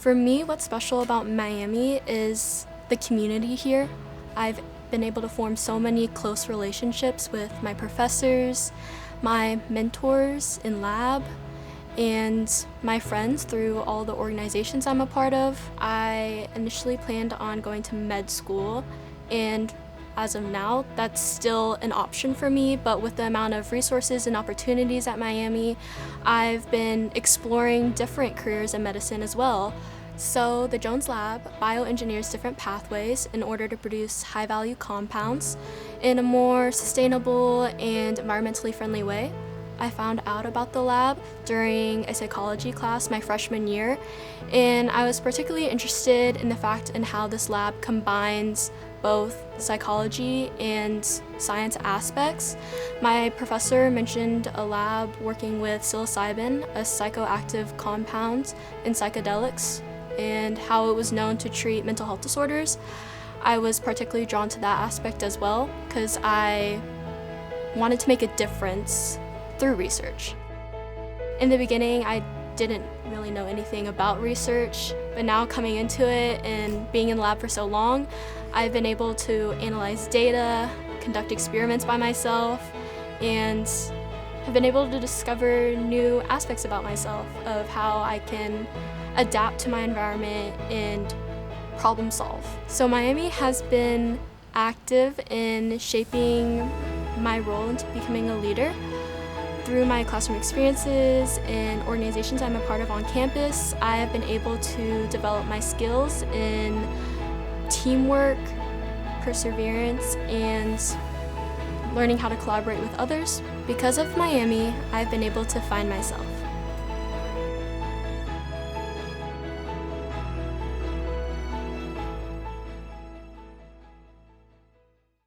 For me, what's special about Miami is the community here. I've been able to form so many close relationships with my professors, my mentors in lab, and my friends through all the organizations I'm a part of. I initially planned on going to med school, and as of now, that's still an option for me, but with the amount of resources and opportunities at Miami, I've been exploring different careers in medicine as well. So the Jones Lab bioengineers different pathways in order to produce high-value compounds in a more sustainable and environmentally friendly way. I found out about the lab during a psychology class my freshman year, and I was particularly interested in the fact in how this lab combines both psychology and science aspects. My professor mentioned a lab working with psilocybin, a psychoactive compound in psychedelics, and how it was known to treat mental health disorders. I was particularly drawn to that aspect as well because I wanted to make a difference through research. In the beginning, I didn't really know anything about research, but now coming into it and being in the lab for so long, I've been able to analyze data, conduct experiments by myself, and have been able to discover new aspects about myself of how I can adapt to my environment and problem solve. So Miami has been active in shaping my role into becoming a leader. Through my classroom experiences and organizations I'm a part of on campus, I have been able to develop my skills in teamwork, perseverance, and learning how to collaborate with others. Because of Miami, I've been able to find myself.